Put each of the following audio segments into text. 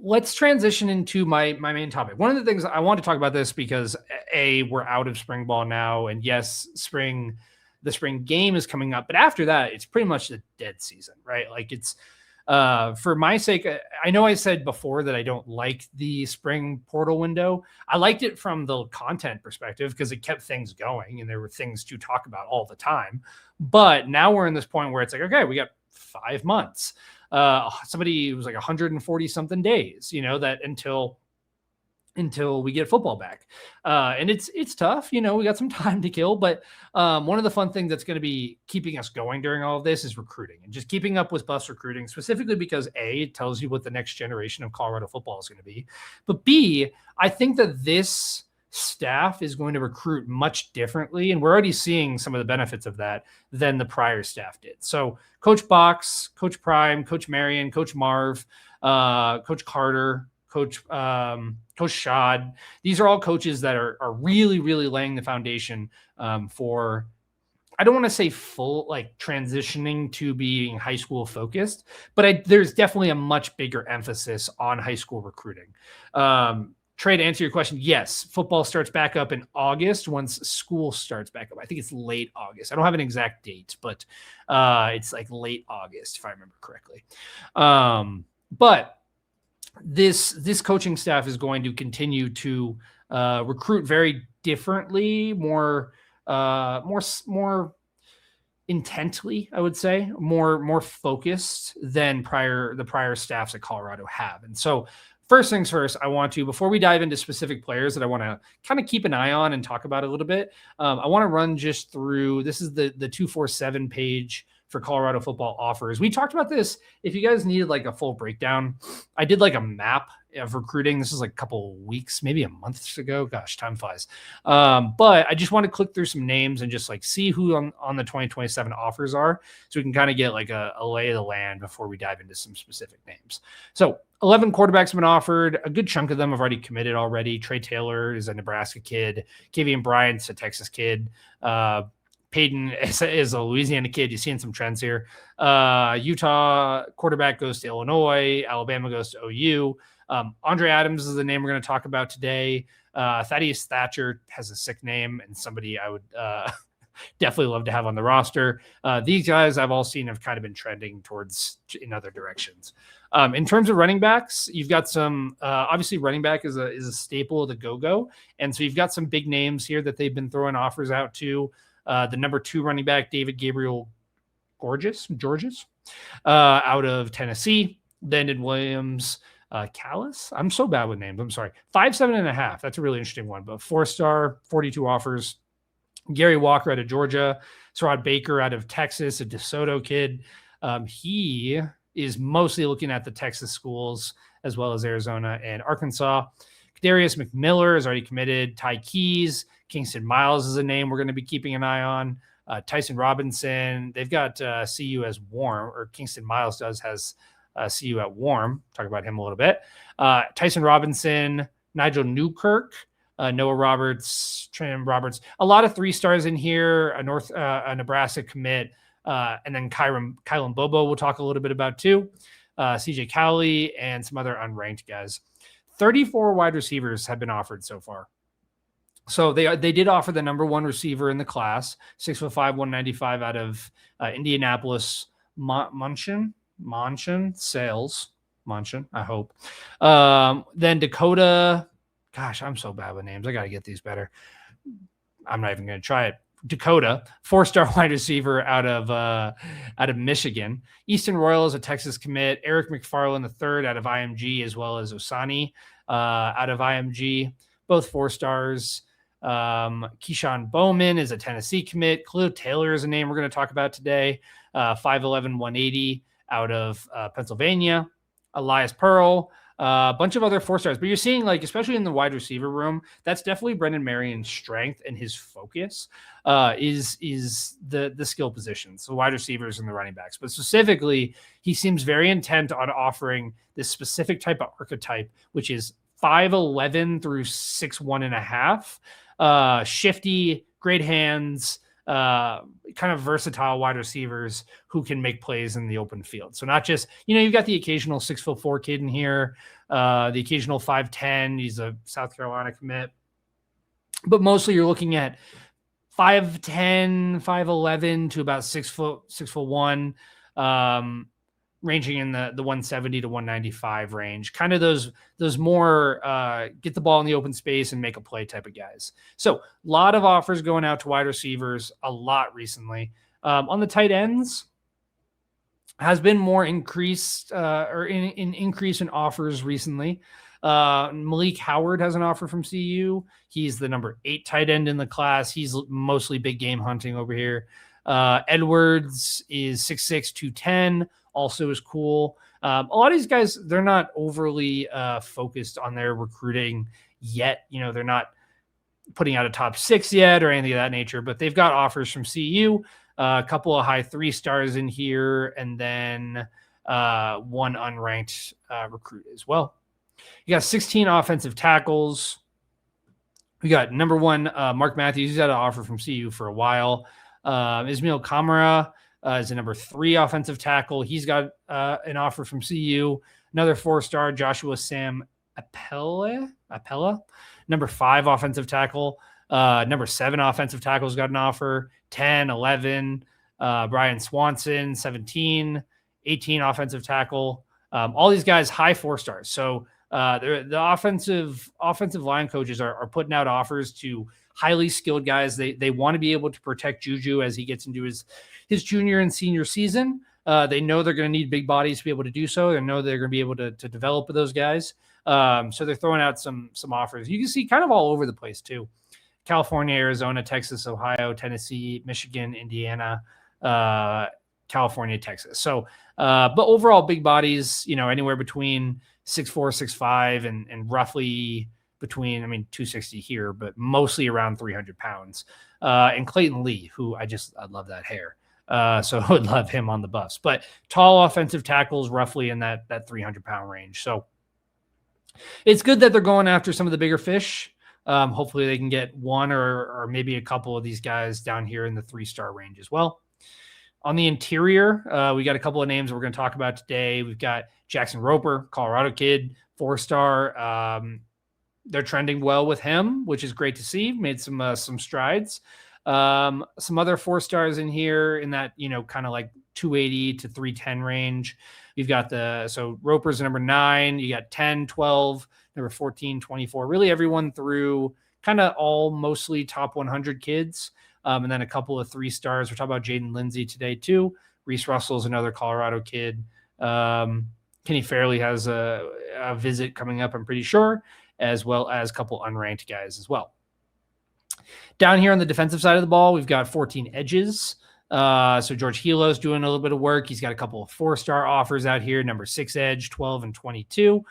let's transition into my main topic. One of the things I want to talk about this because we're out of spring ball now, and yes, the spring game is coming up, but after that, it's pretty much the dead season, right? Like it's for my sake. I know I said before that I don't like the spring portal window. I liked it from the content perspective because it kept things going and there were things to talk about all the time. But now we're in this point where it's like, okay, we got 5 months. Somebody was like 140 something days, that until we get football back. And it's tough, we got some time to kill, but one of the fun things that's going to be keeping us going during all of this is recruiting and just keeping up with bus recruiting, specifically because A, it tells you what the next generation of Colorado football is going to be. But B, I think that this staff is going to recruit much differently. And we're already seeing some of the benefits of that than the prior staff did. So Coach Box, Coach Prime, Coach Marion, Coach Marv, Coach Carter, Coach Shad. These are all coaches that are really, really laying the foundation for, I don't want to say full, like transitioning to being high school focused, but there's definitely a much bigger emphasis on high school recruiting. Trey, to answer your question, yes, football starts back up in August once school starts back up. I think it's late August. I don't have an exact date, but it's like late August, if I remember correctly. But this coaching staff is going to continue to recruit very differently, more intently, I would say, more focused than the prior staffs at Colorado have. And so first things first, before we dive into specific players that I want to kind of keep an eye on and talk about a little bit, I want to run just through, this is the 247 page for Colorado football offers. We talked about this. If you guys needed like a full breakdown, I did like a map of recruiting. This is like a couple of weeks, maybe a month ago. Gosh, time flies. But I just want to click through some names and just like see who on the 2027 offers are, so we can kind of get like a lay of the land before we dive into some specific names. So 11 quarterbacks have been offered. A good chunk of them have already committed already. Trey Taylor is a Nebraska kid. Kavian Bryant's a Texas kid. Peyton is a Louisiana kid. You're seeing some trends here. Utah quarterback goes to Illinois. Alabama goes to OU. Andre Adams is the name we're going to talk about today. Thaddeus Thatcher has a sick name and somebody I would definitely love to have on the roster. These guys I've all seen have kind of been trending towards in other directions. In terms of running backs, you've got some, obviously running back is a staple of the go-go. And so you've got some big names here that they've been throwing offers out to. The number 2 running back, David Gabriel Georges, out of Tennessee. Landon Williams, Callis. I'm so bad with names. I'm sorry. 5'7.5". That's a really interesting one, but 4-star, 42 offers. Gary Walker out of Georgia. Sarad Baker out of Texas, a DeSoto kid. He is mostly looking at the Texas schools as well as Arizona and Arkansas. Kadarius McMiller is already committed. Ty Keys, Kingston Miles is a name we're going to be keeping an eye on. Tyson Robinson, they've got CU as Warm, or Kingston Miles has CU at Warm. Talk about him a little bit. Tyson Robinson, Nigel Newkirk, Noah Roberts, Trent Roberts. A lot of 3-stars in here. A Nebraska commit, and then Kylan Bobo we'll talk a little bit about too. CJ Cowley and some other unranked guys. 34 wide receivers have been offered so far. So they did offer the number 1 receiver in the class, 6'5", 195 out of Indianapolis, Munchin, I hope. Then Dakota, gosh, I'm so bad with names. I got to get these better. I'm not even going to try it. Dakota, 4-star wide receiver out of Michigan. Easton Royal is a Texas commit. Eric McFarland III out of IMG, as well as Osani out of IMG, both 4-stars. Keyshawn Bowman is a Tennessee commit. Khalil Taylor is a name we're going to talk about today. 5'11", 180 out of Pennsylvania. Elias Pearl, a bunch of other 4-stars. But you're seeing, like, especially in the wide receiver room, that's definitely Brendan Marion's strength, and his focus is the skill positions, the wide receivers and the running backs. But specifically, he seems very intent on offering this specific type of archetype, which is 5'11" through 6'1.5". Shifty, great hands, kind of versatile wide receivers who can make plays in the open field. So not just, you've got the occasional 6'4" kid in here, the occasional 5'10". He's a South Carolina commit, but mostly you're looking at 5'10", 5'11" to about 6'1", ranging in the 170 to 195 range. Kind of those more get the ball in the open space and make a play type of guys. So a lot of offers going out to wide receivers a lot recently. On the tight ends, has been more increased or in increase in offers recently. Malik Howard has an offer from CU. He's the number 8 tight end in the class. He's mostly big game hunting over here. Edwards is 6'6", 210, also is cool. A lot of these guys, they're not overly focused on their recruiting yet. They're not putting out a top 6 yet or anything of that nature, but they've got offers from CU, a couple of high 3 stars in here, and then one unranked recruit as well. You got 16 offensive tackles. We got number 1, Mark Matthews. He's had an offer from CU for a while. Ismail Kamara is a number 3 offensive tackle. He's got an offer from CU. Another 4-star, Joshua Sam Appella, number 5 offensive tackle. Number 7 offensive tackle's got an offer. 10, 11. Brian Swanson, 17, 18 offensive tackle. All these guys, high 4 stars. So the offensive line coaches are putting out offers to highly skilled guys. They want to be able to protect Juju as he gets into his junior and senior season. They know they're going to need big bodies to be able to do so. They know they're going to be able to develop with those guys. So they're throwing out some offers. You can see kind of all over the place too. California, Arizona, Texas, Ohio, Tennessee, Michigan, Indiana, California, Texas. So, but overall big bodies, anywhere between 6'4", 6'5", and roughly between, 260 here, but mostly around 300 pounds. And Clayton Lee, who I love that hair. So I would love him on the Buffs, but tall offensive tackles roughly in that 300-pound range. So it's good that they're going after some of the bigger fish. Hopefully they can get one or maybe a couple of these guys down here in the 3-star range as well. On the interior, we got a couple of names we're going to talk about today. We've got Jackson Roper, Colorado kid, 4-star. They're trending well with him, which is great to see. Made some strides. Some other 4-stars in here in that, kind of like 280 to 310 range. You've got so Roper's number 9. You got 10, 12, number 14, 24. Really everyone through kind of all mostly top 100 kids. And then a couple of 3-stars. We're talking about Jaden Lindsay today too. Reese Russell's another Colorado kid. Kenny Fairley has a visit coming up, I'm pretty sure, as well as a couple unranked guys as well. Down here on the defensive side of the ball, we've got 14 edges. So George Hilo's doing a little bit of work. He's got a couple of 4-star offers out here, number 6 edge, 12 and 22.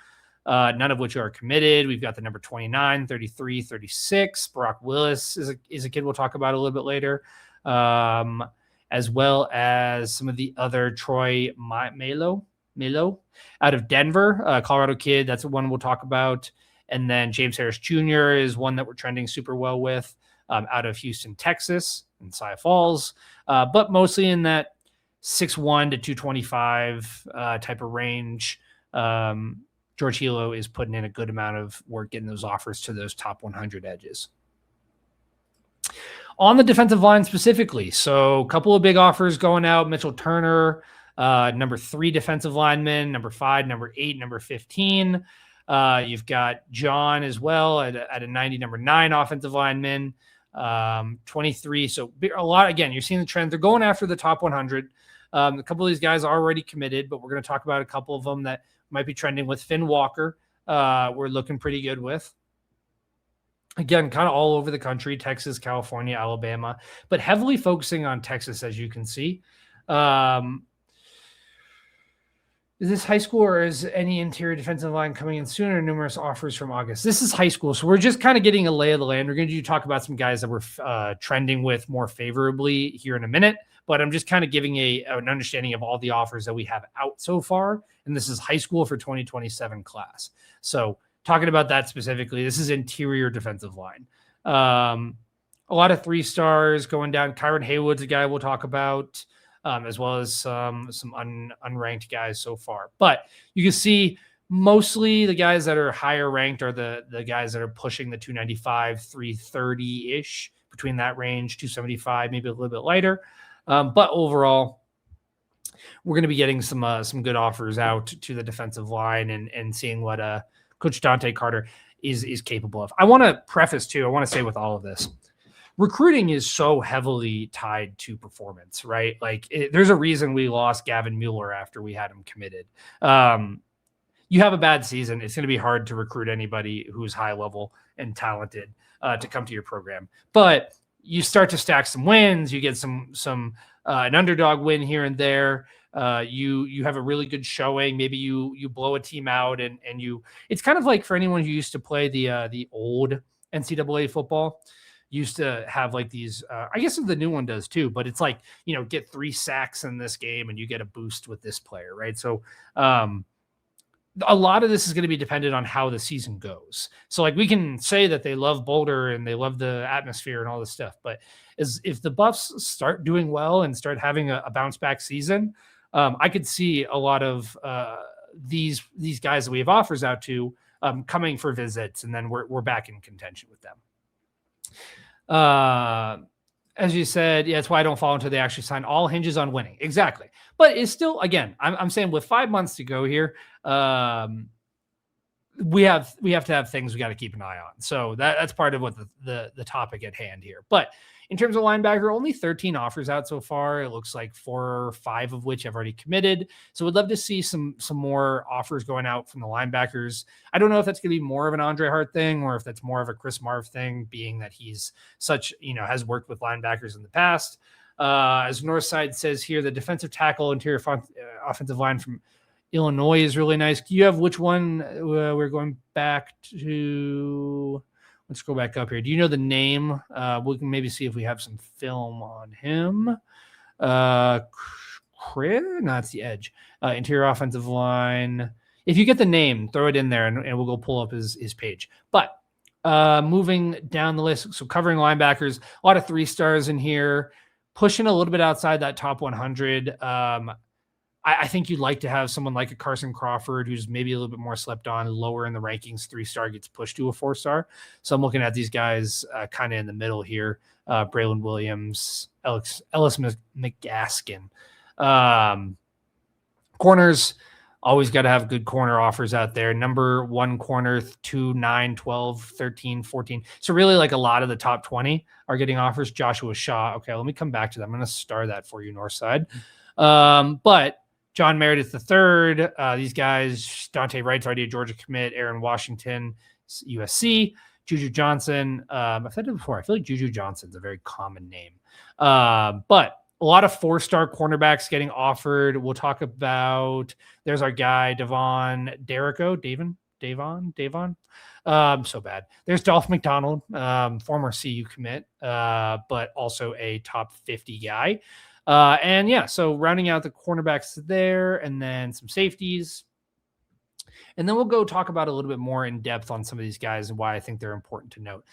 None of which are committed. We've got the number 29, 33, 36. Barack Willis is a kid we'll talk about a little bit later, as well as some of the other Troy Melo out of Denver, Colorado kid. That's the one we'll talk about. And then James Harris Jr. is one that we're trending super well with, out of Houston, Texas, and Cy Falls, but mostly in that 6'1" to 225 type of range. George Hilo is putting in a good amount of work getting those offers to those top 100 edges. On the defensive line specifically, so a couple of big offers going out. Mitchell Turner, number 3 defensive lineman, number 5, number 8, number 15. You've got John as well at a 90, number 9 offensive lineman, 23. So a lot, again, you're seeing the trend. They're going after the top 100. A couple of these guys are already committed, but we're going to talk about a couple of them that might be trending with. Finn Walker, we're looking pretty good with. Again, kind of all over the country, Texas, California, Alabama, but heavily focusing on Texas, as you can see. Is this high school or is any interior defensive line coming in sooner? Numerous offers from August. This is high school, so we're just kind of getting a lay of the land. We're going to talk about some guys that we're trending with more favorably here in a minute, but I'm just kind of giving an understanding of all the offers that we have out so far, and this is high school for 2027 class. So talking about that specifically, this is interior defensive line. a lot of 3 stars going down. Kyron Haywood's a guy we'll talk about, as well as some unranked guys so far. But you can see mostly the guys that are higher ranked are the guys that are pushing the 295, 330-ish, between that range, 275, maybe a little bit lighter. But overall, we're going to be getting some good offers out to the defensive line and seeing what Coach Dante Carter is capable of. I want to preface too, I want to say with all of this, recruiting is so heavily tied to performance, right? Like there's a reason we lost Gavin Mueller after we had him committed. You have a bad season, it's going to be hard to recruit anybody who's high level and talented to come to your program. But you start to stack some wins, you get some an underdog win here and there. You have a really good showing. Maybe you blow a team out and it's kind of like for anyone who used to play the old NCAA football, used to have like these, I guess the new one does too, but it's like, get 3 sacks in this game and you get a boost with this player, right? So a lot of this is going to be dependent on how the season goes. So like we can say that they love Boulder and they love the atmosphere and all this stuff, but if the Buffs start doing well and start having a bounce back season, I could see a lot of these guys that we have offers out to coming for visits, and then we're back in contention with them. As you said, yeah, that's why I don't fall until they actually sign. All hinges on winning. Exactly. But it's still, again, I'm saying with 5 months to go here, we have to have things we got to keep an eye on. So that's part of what the topic at hand here. But in terms of linebacker, only 13 offers out so far. It looks like 4 or 5 of which have already committed. So we'd love to see some more offers going out from the linebackers. I don't know if that's going to be more of an Andre Hart thing or if that's more of a Chris Marv thing, being that he's such, has worked with linebackers in the past. As Northside says here, the defensive tackle interior offensive line from Illinois is really nice. Do you have which one? We're going back to... Let's go back up here. Do you know the name? We can maybe see if we have some film on him. Chris? No, it's the edge. Interior offensive line. If you get the name, throw it in there, and we'll go pull up his page. But moving down the list, so covering linebackers, a lot of 3 stars in here, pushing a little bit outside that top 100. I think you'd like to have someone like a Carson Crawford, who's maybe a little bit more slept on, lower in the rankings, 3-star gets pushed to a 4-star. So I'm looking at these guys kind of in the middle here. Braylon Williams, Ellis McGaskin. Corners, always got to have good corner offers out there. Number 1 corner, 2, 9, 12, 13, 14. So really like a lot of the top 20 are getting offers. Joshua Shaw. Okay, let me come back to that. I'm going to star that for you, Northside. But John Meredith III, these guys, Dante Wright's already a Georgia commit, Aaron Washington, USC, Juju Johnson. I've said it before. I feel like Juju Johnson's a very common name. But a lot of 4-star cornerbacks getting offered. We'll talk about, there's our guy, Davon. So bad. There's Dolph McDonald, former CU commit, but also a top 50 guy. And yeah, so rounding out the cornerbacks there, and then some safeties. And then we'll go talk about a little bit more in depth on some of these guys and why I think they're important to note.